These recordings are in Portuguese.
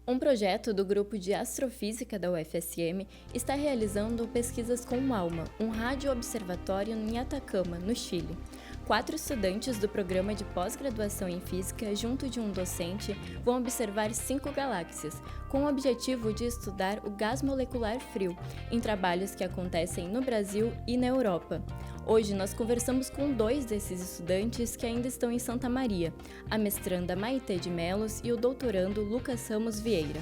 Um projeto do Grupo de Astrofísica da UFSM está realizando pesquisas com o ALMA, um radioobservatório em Atacama, no Chile. 4 estudantes do programa de pós-graduação em Física, junto de um docente, vão observar 5 galáxias, com o objetivo de estudar o gás molecular frio, em trabalhos que acontecem no Brasil e na Europa. Hoje nós conversamos com 2 desses estudantes que ainda estão em Santa Maria, a mestranda Maitê de Melos e o doutorando Lucas Ramos Vieira.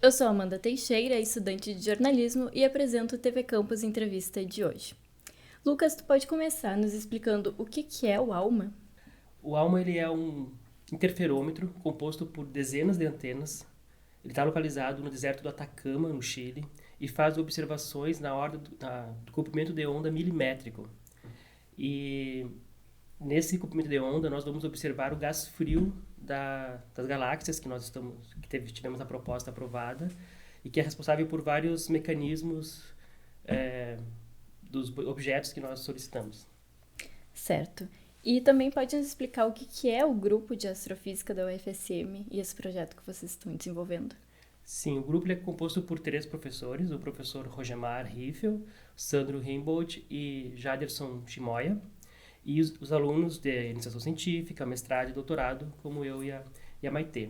Eu sou Amanda Teixeira, estudante de jornalismo e apresento o TV Campus Entrevista de hoje. Lucas, tu pode começar nos explicando o que é o ALMA? O ALMA ele é um interferômetro composto por dezenas de antenas. Ele está localizado no deserto do Atacama, no Chile, e faz observações na ordem do comprimento de onda milimétrico. E nesse comprimento de onda nós vamos observar o gás frio das galáxias que tivemos a proposta aprovada e que é responsável por vários mecanismos dos objetos que nós solicitamos. Certo. E também pode nos explicar o que é o Grupo de Astrofísica da UFSM e esse projeto que vocês estão desenvolvendo? Sim, o grupo é composto por 3 professores, o professor Rogemar Riffel, Sandro Rimbold e Jaderson Chimoia, e os alunos de iniciação científica, mestrado e doutorado, como eu e a Maitê.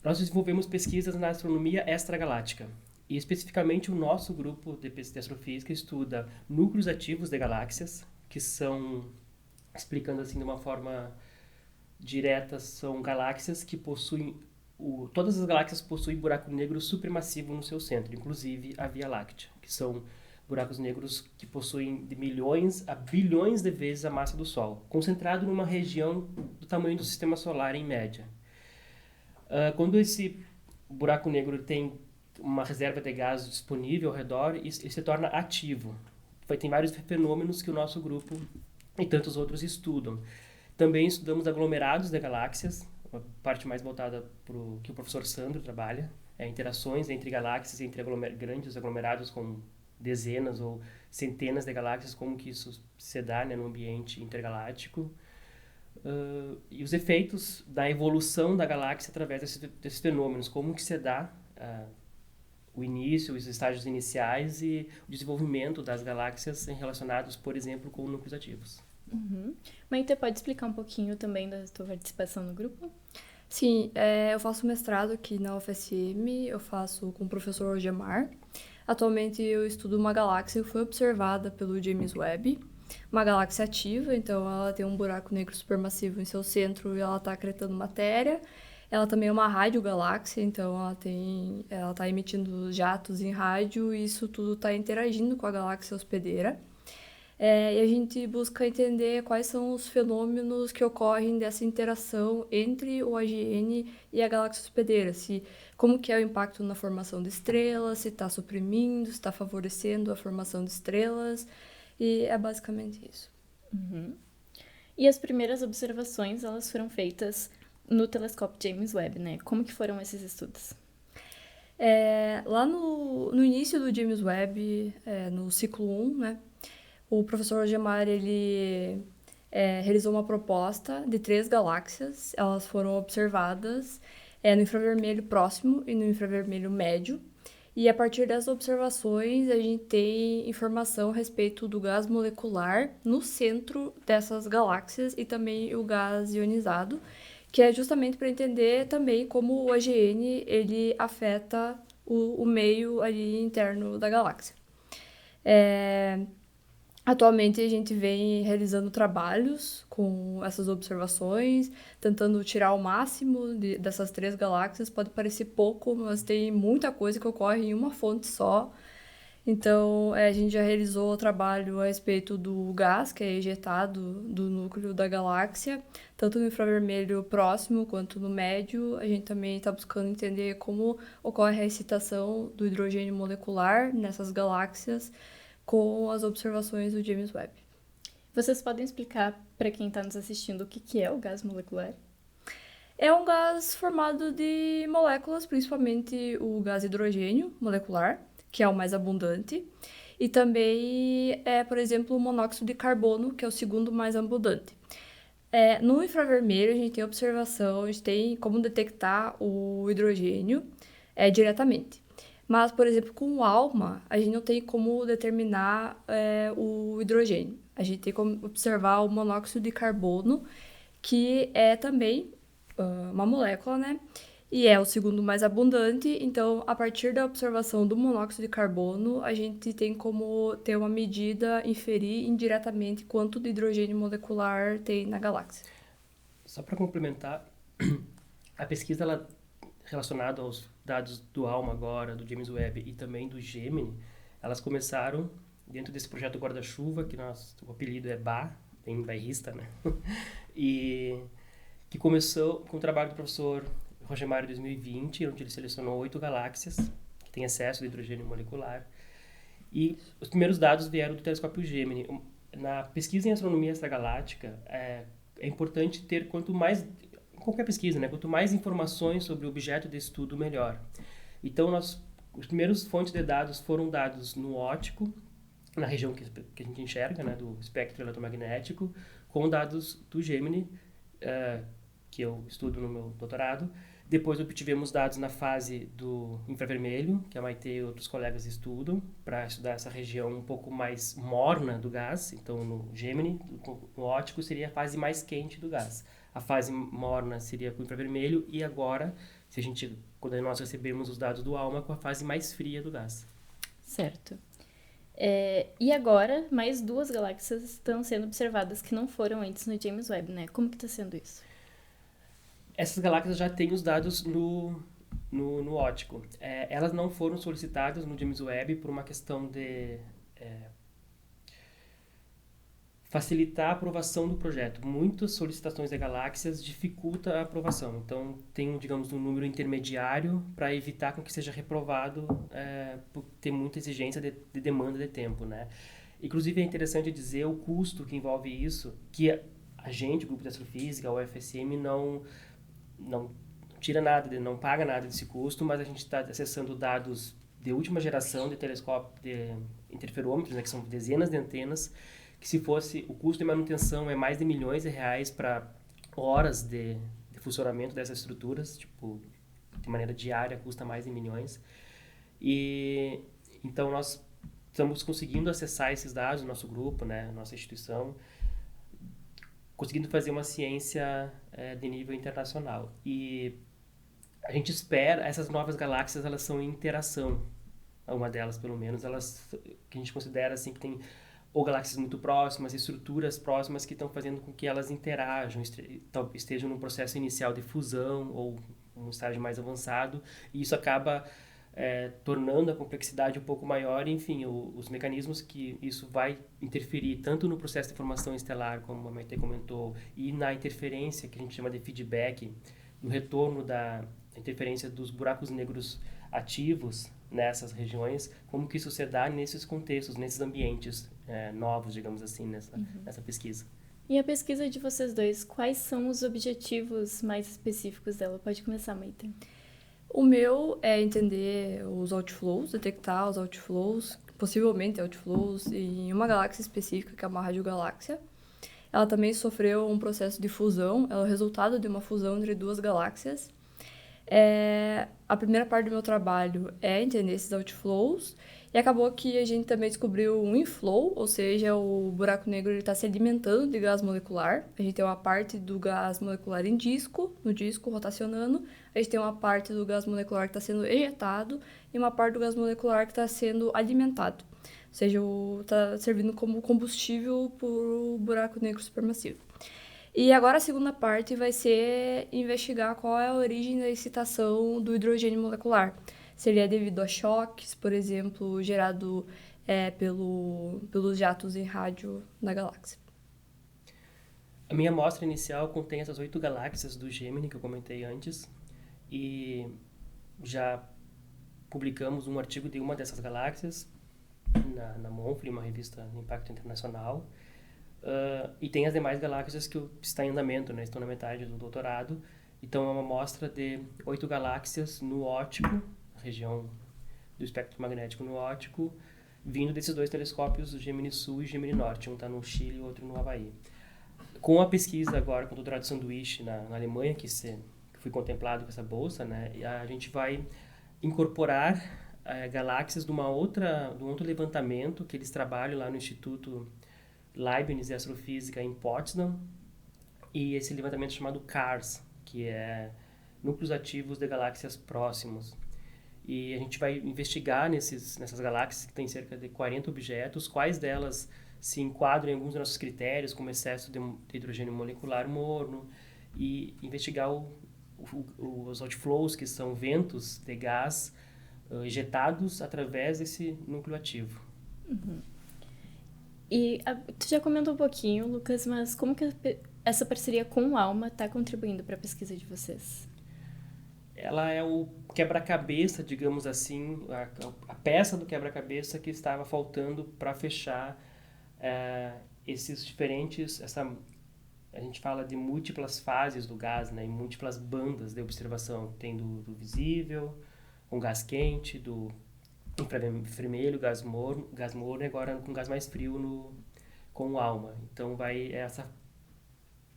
Nós desenvolvemos pesquisas na astronomia extragaláctica, e especificamente o nosso grupo de astrofísica estuda núcleos ativos de galáxias, que são, explicando assim de uma forma direta, são galáxias que possuem todas as galáxias possuem buraco negro supermassivo no seu centro, inclusive a Via Láctea, que são buracos negros que possuem de milhões a bilhões de vezes a massa do Sol, concentrado numa região do tamanho do Sistema Solar em média. Quando esse buraco negro tem uma reserva de gás disponível ao redor, ele se torna ativo. Tem vários fenômenos que o nosso grupo e tantos outros estudam. Também estudamos aglomerados de galáxias, a parte mais voltada para o que o professor Sandro trabalha, interações entre galáxias, entre grandes aglomerados com dezenas ou centenas de galáxias, como que isso se dá, né, no ambiente intergaláctico, e os efeitos da evolução da galáxia através desses fenômenos, como que se dá o início, os estágios iniciais e o desenvolvimento das galáxias relacionados, por exemplo, com núcleos ativos. Uhum. Maite, pode explicar um pouquinho também da tua participação no grupo? Sim, eu faço mestrado aqui na UFSM, eu faço com o professor Rogemar. Atualmente eu estudo uma galáxia que foi observada pelo James Webb, uma galáxia ativa, então ela tem um buraco negro supermassivo em seu centro e ela está acretando matéria. Ela também é uma radiogaláxia, então ela está emitindo jatos em rádio e isso tudo está interagindo com a galáxia hospedeira. E a gente busca entender quais são os fenômenos que ocorrem dessa interação entre o AGN e a galáxia hospedeira. Como que é o impacto na formação de estrelas, se está suprimindo, se está favorecendo a formação de estrelas. E é basicamente isso. Uhum. E as primeiras observações, elas foram feitas no telescópio James Webb, né? Como que foram esses estudos? Lá no início do James Webb, no ciclo 1, né? O professor Rogemar, ele realizou uma proposta de 3 galáxias. Elas foram observadas no infravermelho próximo e no infravermelho médio. E a partir dessas observações, a gente tem informação a respeito do gás molecular no centro dessas galáxias e também o gás ionizado, que é justamente para entender também como o AGN ele afeta o meio ali interno da galáxia. Atualmente a gente vem realizando trabalhos com essas observações, tentando tirar o máximo dessas 3 galáxias. Pode parecer pouco, mas tem muita coisa que ocorre em uma fonte só. Então a gente já realizou trabalho a respeito do gás que é ejetado do núcleo da galáxia, tanto no infravermelho próximo quanto no médio. A gente também está buscando entender como ocorre a excitação do hidrogênio molecular nessas galáxias, com as observações do James Webb. Vocês podem explicar para quem está nos assistindo o que é o gás molecular? É um gás formado de moléculas, principalmente o gás hidrogênio molecular, que é o mais abundante. e também, por exemplo, o monóxido de carbono, que é o segundo mais abundante. No infravermelho, a gente tem observação, a gente tem como detectar o hidrogênio diretamente. Mas, por exemplo, com o ALMA, a gente não tem como determinar o hidrogênio. A gente tem como observar o monóxido de carbono, que é também uma molécula, né? E é o segundo mais abundante, então, a partir da observação do monóxido de carbono, a gente tem como ter uma medida, inferir indiretamente quanto de hidrogênio molecular tem na galáxia. Só para complementar, a pesquisa ela, relacionada aos dados do ALMA agora, do James Webb e também do Gemini, elas começaram dentro desse projeto Guarda-Chuva, que o apelido é BA, bem bairrista, né? E que começou com o trabalho do professor Rogemar em 2020, onde ele selecionou 8 galáxias que têm excesso de hidrogênio molecular. E os primeiros dados vieram do telescópio Gemini. Na pesquisa em astronomia extragaláctica, é importante ter quanto mais, qualquer pesquisa, né? Quanto mais informações sobre o objeto de estudo, melhor. Então, os primeiros fontes de dados foram dados no óptico, na região que a gente enxerga, né? Do espectro eletromagnético, com dados do Gemini, que eu estudo no meu doutorado. Depois obtivemos dados na fase do infravermelho, que a Maite e outros colegas estudam, para estudar essa região um pouco mais morna do gás. Então, no Gemini, no óptico, seria a fase mais quente do gás. A fase morna seria com o infravermelho e agora, quando nós recebemos os dados do ALMA, com a fase mais fria do gás. Certo. E agora, mais 2 galáxias estão sendo observadas que não foram antes no James Webb, né? Como que está sendo isso? Essas galáxias já têm os dados no óptico. Elas não foram solicitadas no James Webb por uma questão de facilitar a aprovação do projeto. Muitas solicitações de galáxias dificultam a aprovação. Então, tem, digamos, um número intermediário para evitar com que seja reprovado por ter muita exigência de demanda de tempo, né? Inclusive, é interessante dizer o custo que envolve isso, que a gente, o Grupo de Astrofísica, o UFSM, não tira nada, não paga nada desse custo, mas a gente está acessando dados de última geração de telescópio, de interferômetros, né, que são dezenas de antenas, que se fosse o custo de manutenção é mais de milhões de reais para horas de funcionamento dessas estruturas, tipo, de maneira diária custa mais de milhões. E então nós estamos conseguindo acessar esses dados no nosso grupo, né, nossa instituição, conseguindo fazer uma ciência de nível internacional. E a gente espera, essas novas galáxias, elas são em interação, uma delas pelo menos, elas que a gente considera assim que tem ou galáxias muito próximas, estruturas próximas que estão fazendo com que elas interajam, estejam num processo inicial de fusão ou um estágio mais avançado, e isso acaba tornando a complexidade um pouco maior, enfim, os mecanismos que isso vai interferir tanto no processo de formação estelar, como a Maite comentou, e na interferência, que a gente chama de feedback, no retorno da interferência dos buracos negros ativos nessas regiões, como que isso se dá nesses contextos, nesses ambientes novos, digamos assim, nessa pesquisa. E a pesquisa de vocês dois, quais são os objetivos mais específicos dela? Pode começar, Maite. O meu é entender os outflows, detectar os outflows, possivelmente outflows, em uma galáxia específica, que é uma radiogaláxia. Ela também sofreu um processo de fusão, é o resultado de uma fusão entre 2 galáxias. A primeira parte do meu trabalho é entender esses outflows, e acabou que a gente também descobriu um inflow, ou seja, o buraco negro está se alimentando de gás molecular. A gente tem uma parte do gás molecular no disco, rotacionando. A gente tem uma parte do gás molecular que está sendo ejetado e uma parte do gás molecular que está sendo alimentado. Ou seja, está servindo como combustível para o buraco negro supermassivo. E agora a segunda parte vai ser investigar qual é a origem da excitação do hidrogênio molecular. Seria devido a choques, por exemplo, gerado pelos jatos em rádio na galáxia. A minha amostra inicial contém essas 8 galáxias do Gemini, que eu comentei antes, e já publicamos um artigo de uma dessas galáxias na Monthly, uma revista de impacto internacional, e tem as demais galáxias que estão em andamento, né, estão na metade do doutorado. Então é uma amostra de 8 galáxias no óptico, região do espectro magnético no óptico, vindo desses dois telescópios, o Gemini Sul e o Gemini Norte. Um está no Chile e o outro no Havaí. Com a pesquisa agora, com o doutorado de sanduíche na Alemanha, que fui contemplado com essa bolsa, né, a gente vai incorporar galáxias de um outro levantamento que eles trabalham lá no Instituto Leibniz de Astrofísica em Potsdam, e esse levantamento é chamado CARS, que é Núcleos Ativos de Galáxias Próximos. E a gente vai investigar nessas galáxias, que tem cerca de 40 objetos, quais delas se enquadram em alguns dos nossos critérios, como excesso de hidrogênio molecular morno, e investigar os outflows, que são ventos de gás ejetados através desse núcleo ativo. Uhum. E tu já comentou um pouquinho, Lucas, mas como que essa parceria com o ALMA está contribuindo para a pesquisa de vocês? Ela é o quebra-cabeça, digamos assim, a peça do quebra-cabeça que estava faltando para fechar esses diferentes... A gente fala de múltiplas fases do gás, né, e múltiplas bandas de observação. Tem do visível, com gás quente, do infravermelho, gás morno, e agora com gás mais frio com o ALMA. Então essa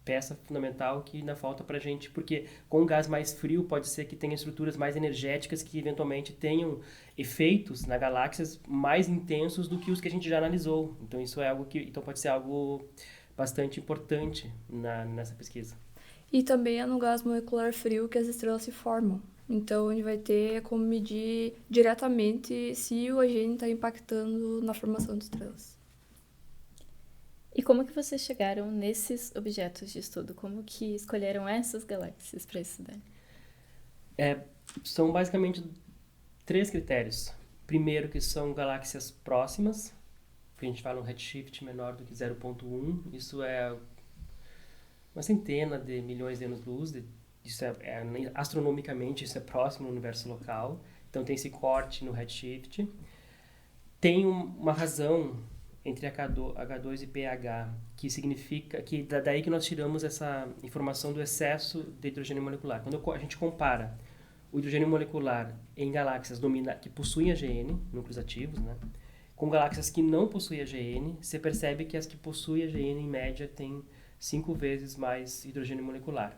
peça fundamental que ainda falta para a gente, porque com o gás mais frio pode ser que tenha estruturas mais energéticas que eventualmente tenham efeitos na galáxias mais intensos do que os que a gente já analisou. Então isso é algo então pode ser algo bastante importante nessa pesquisa. E também é no gás molecular frio que as estrelas se formam. Então, a gente vai ter como medir diretamente se o agente está impactando na formação de estrelas. E como que vocês chegaram nesses objetos de estudo? Como que escolheram essas galáxias para estudar? São basicamente 3 critérios. Primeiro, que são galáxias próximas, que a gente fala um redshift menor do que 0,1. Isso é uma centena de milhões de anos-luz. Astronomicamente, isso é próximo no universo local. Então, tem esse corte no redshift. Tem uma razão entre H2 e pH, que significa que daí que nós tiramos essa informação do excesso de hidrogênio molecular. Quando a gente compara o hidrogênio molecular em galáxias que possuem AGN, núcleos ativos, né, com galáxias que não possuem AGN, você percebe que as que possuem AGN, em média, têm 5 vezes mais hidrogênio molecular.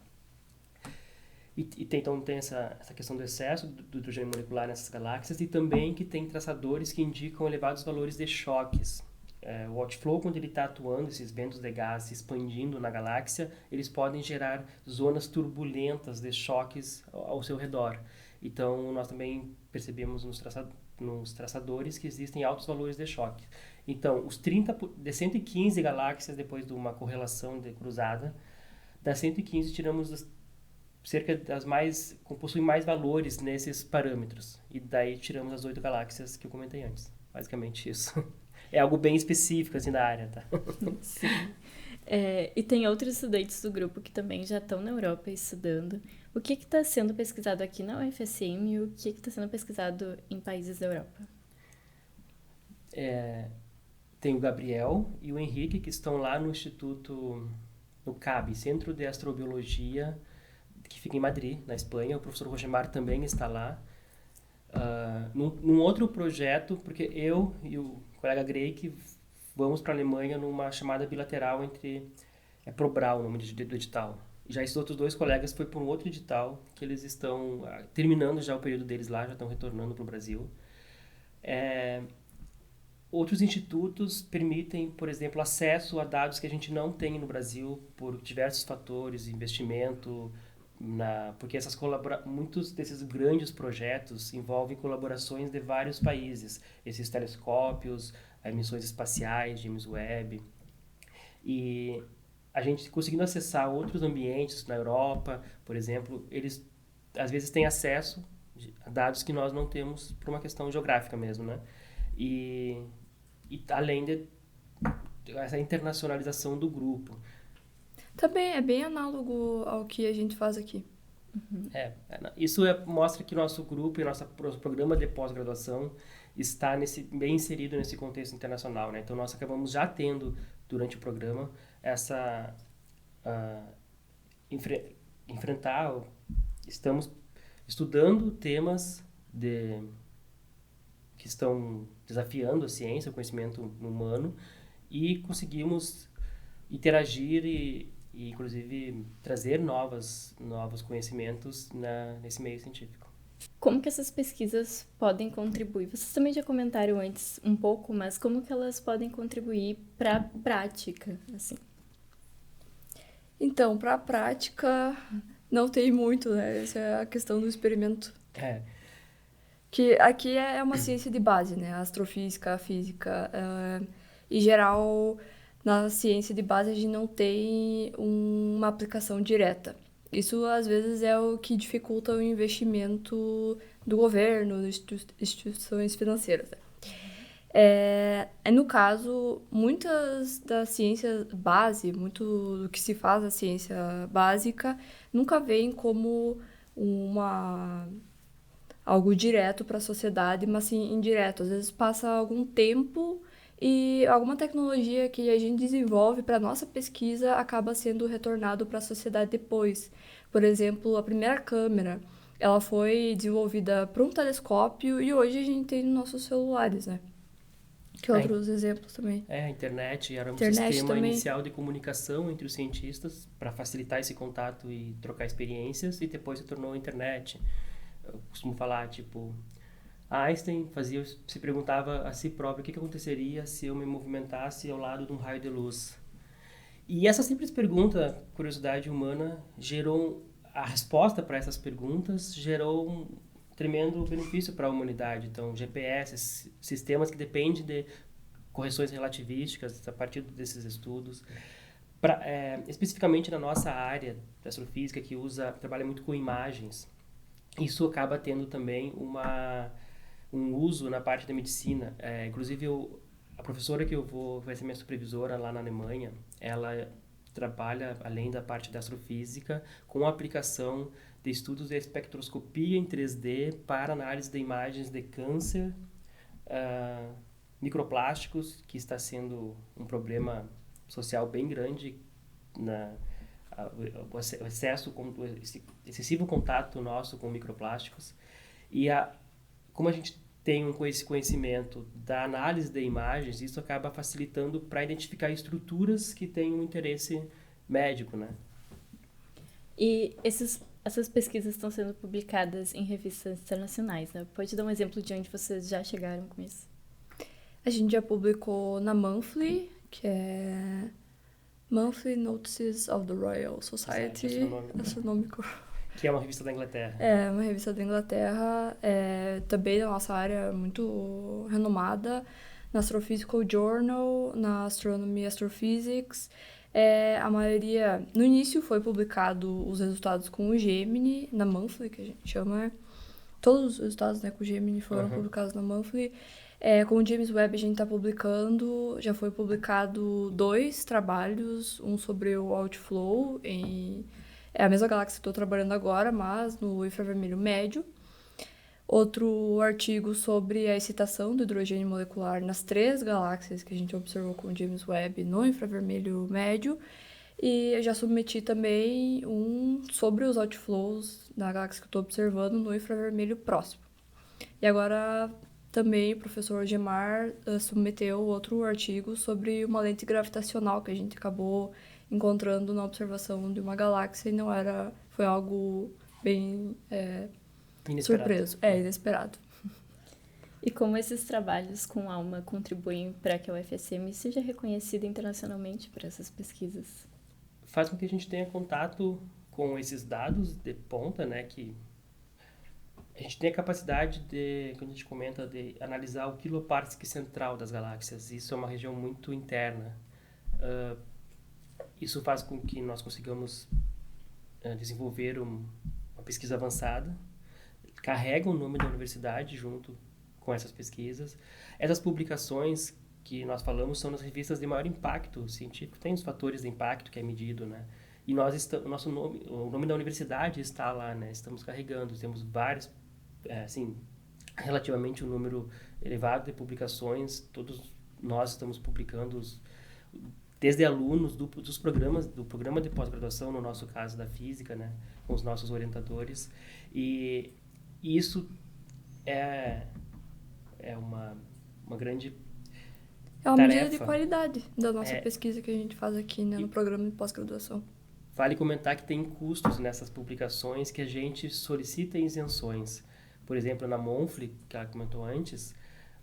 Então tem essa questão do excesso do hidrogênio molecular nessas galáxias, e também que tem traçadores que indicam elevados valores de choques. O outflow, quando ele está atuando, esses ventos de gás se expandindo na galáxia, eles podem gerar zonas turbulentas de choques ao seu redor. Então, nós também percebemos nos traçadores que existem altos valores de choque. Então, de 115 galáxias, depois de uma correlação de cruzada, das 115 tiramos cerca das possuem mais valores nesses parâmetros. E daí tiramos as 8 galáxias que eu comentei antes. Basicamente isso. É algo bem específico, assim, da área, tá? Sim. E tem outros estudantes do grupo que também já estão na Europa estudando. O que está sendo pesquisado aqui na UFSM e o que está sendo pesquisado em países da Europa? Tem o Gabriel e o Henrique, que estão lá no Instituto, no CAB, Centro de Astrobiologia, que fica em Madrid, na Espanha. O professor Rogemar também está lá. Num outro projeto, porque eu e o colega Greik vamos para a Alemanha numa chamada bilateral Probral, o nome do edital. Já esses outros 2 colegas foi por um outro edital, que eles estão terminando já o período deles lá, já estão retornando para o Brasil. Outros institutos permitem, por exemplo, acesso a dados que a gente não tem no Brasil por diversos fatores, investimento, porque muitos desses grandes projetos envolvem colaborações de vários países, esses telescópios, missões espaciais, James Webb, e a gente conseguindo acessar outros ambientes na Europa, por exemplo, eles às vezes têm acesso a dados que nós não temos por uma questão geográfica mesmo, né? E além essa internacionalização do grupo. Também é bem análogo ao que a gente faz aqui. Uhum. Isso mostra que nosso grupo e nosso programa de pós-graduação está bem inserido nesse contexto internacional, né? Então, nós acabamos já tendo, durante o programa, estamos estudando temas que estão desafiando a ciência, o conhecimento humano, e conseguimos interagir e inclusive, trazer novos conhecimentos nesse meio científico. Como que essas pesquisas podem contribuir? Vocês também já comentaram antes um pouco, mas como que elas podem contribuir para a prática, assim? Então, para a prática, não tem muito, né? Essa é a questão do experimento. Que aqui é uma ciência de base, né? A astrofísica, a física. Em geral, na ciência de base, a gente não tem uma aplicação direta. Isso, às vezes, é o que dificulta o investimento do governo, das instituições financeiras, né? No caso, muitas das ciências base, muito do que se faz na ciência básica, nunca vem como algo direto para a sociedade, mas sim indireto. Às vezes passa algum tempo e alguma tecnologia que a gente desenvolve para nossa pesquisa acaba sendo retornado para a sociedade depois. Por exemplo, a primeira câmera, ela foi desenvolvida para um telescópio e hoje a gente tem nos nossos celulares, né? Que outros exemplos também? A internet era um Internet sistema também. inicial de comunicação entre os cientistas para facilitar esse contato e trocar experiências, e depois se tornou a internet. Eu costumo falar, tipo, Einstein se perguntava a si próprio o que aconteceria se eu me movimentasse ao lado de um raio de luz. E essa simples pergunta, curiosidade humana, a resposta para essas perguntas gerou um tremendo benefício para a humanidade. Então, GPS, sistemas que dependem de correções relativísticas a partir desses estudos. Especificamente na nossa área da astrofísica, que trabalha muito com imagens, isso acaba tendo também um uso na parte da medicina. Inclusive, a professora que vai ser minha supervisora lá na Alemanha, ela trabalha, além da parte da astrofísica, com a aplicação de estudos de espectroscopia em 3D para análise de imagens de câncer, microplásticos, que está sendo um problema social bem grande, o excessivo contato nosso com microplásticos. E como a gente tem esse conhecimento da análise de imagens, isso acaba facilitando para identificar estruturas que têm um interesse médico, né? E essas pesquisas estão sendo publicadas em revistas internacionais, né? Pode dar um exemplo de onde vocês já chegaram com isso? A gente já publicou na Monthly, que é Monthly Notices of the Royal Society Astronômico. Que é uma revista da Inglaterra. É uma revista da Inglaterra, também da nossa área muito renomada, na Astrophysical Journal, na Astronomy Astrophysics. A maioria, no início foi publicado os resultados com o Gemini, na Monthly, que a gente chama. Todos os resultados, né, com o Gemini foram publicados na Monthly. Com o James Webb a gente está publicando, já foi publicado 2 trabalhos, um sobre o outflow, é a mesma galáxia que estou trabalhando agora, mas no infravermelho médio. Outro artigo sobre a excitação do hidrogênio molecular nas 3 galáxias que a gente observou com o James Webb no infravermelho médio. E eu já submeti também um sobre os outflows na galáxia que eu estou observando no infravermelho próximo. E agora também o professor Gemar submeteu outro artigo sobre uma lente gravitacional que a gente acabou encontrando na observação de uma galáxia e foi algo bem surpreso, inesperado. E como esses trabalhos com ALMA contribuem para que a UFSM seja reconhecida internacionalmente por essas pesquisas? Faz com que a gente tenha contato com esses dados de ponta, né, que a gente tem a capacidade quando a gente comenta, de analisar o quiloparsec central das galáxias. Isso é uma região muito interna. Isso faz com que nós consigamos desenvolver uma pesquisa avançada, carrega o nome da universidade junto com essas pesquisas. Essas publicações que nós falamos são nas revistas de maior impacto científico, tem os fatores de impacto que é medido, né? E o nome da universidade está lá, né? Estamos carregando, temos vários, relativamente um número elevado de publicações, todos nós estamos publicando desde alunos dos programas, do programa de pós-graduação, no nosso caso da física, né, com os nossos orientadores, e isso é uma grande É uma tarefa. medida de qualidade da nossa pesquisa que a gente faz aqui, né, no programa de pós-graduação. Vale comentar que tem custos nessas publicações que a gente solicita isenções. Por exemplo, na Monfli, que ela comentou antes,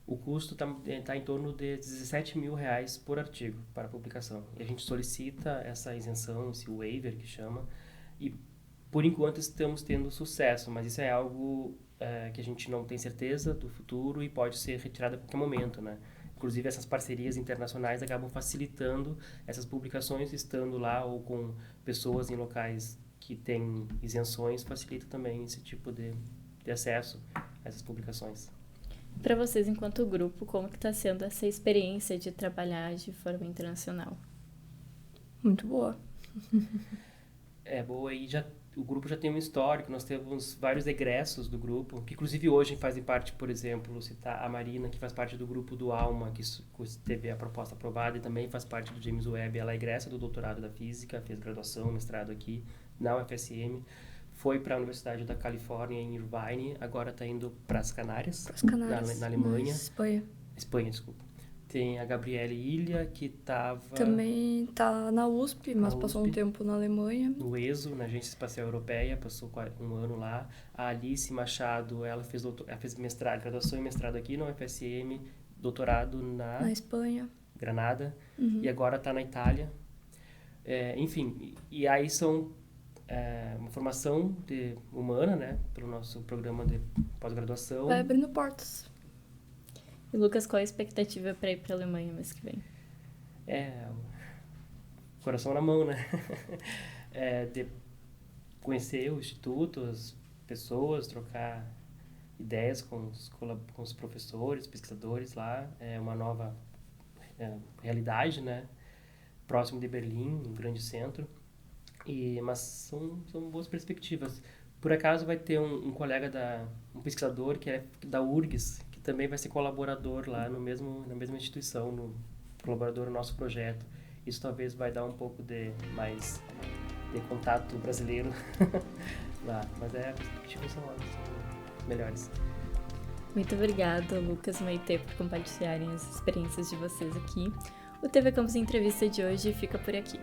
o custo está em torno de R$17.000 por artigo para publicação. E a gente solicita essa isenção, esse waiver que chama, e por enquanto estamos tendo sucesso, mas isso é algo que a gente não tem certeza do futuro e pode ser retirado a qualquer momento, né? Inclusive, essas parcerias internacionais acabam facilitando essas publicações, estando lá ou com pessoas em locais que têm isenções, facilita também esse tipo de acesso a essas publicações. Para vocês, enquanto grupo, como que está sendo essa experiência de trabalhar de forma internacional? Muito boa. É boa, e o grupo já tem um histórico, nós temos vários egressos do grupo, que inclusive hoje fazem parte, por exemplo, citar a Marina, que faz parte do grupo do Alma, que teve a proposta aprovada e também faz parte do James Webb. Ela é egressa do doutorado da física, fez graduação, mestrado aqui na UFSM, foi para a Universidade da Califórnia em Irvine, agora está indo para as Canárias, na Alemanha. Espanha, desculpa. Tem a Gabriele Ilha, que estava... Também tá na USP, mas passou um tempo na Alemanha. No ESO, na Agência Espacial Europeia, passou um ano lá. A Alice Machado, ela fez mestrado, graduação e mestrado aqui na UFSM, doutorado na Espanha. Granada, e agora está na Itália. Enfim, e aí são uma formação humana, né, pelo nosso programa de pós-graduação. Vai abrindo portas. E Lucas, qual a expectativa para ir para a Alemanha mês que vem? Coração na mão, né? De conhecer o instituto, as pessoas, trocar ideias com os professores, pesquisadores lá. É uma nova realidade, né? Próximo de Berlim, um grande centro. Mas são boas perspectivas. Por acaso vai ter um colega, um pesquisador que é da URGS, que também vai ser colaborador lá na mesma instituição, colaborador no nosso projeto. Isso talvez vai dar um pouco mais de contato brasileiro lá. Mas as perspectivas são melhores. Muito obrigada, Lucas e Maitê, por compartilharem as experiências de vocês aqui. O TV Campus Entrevista de hoje fica por aqui.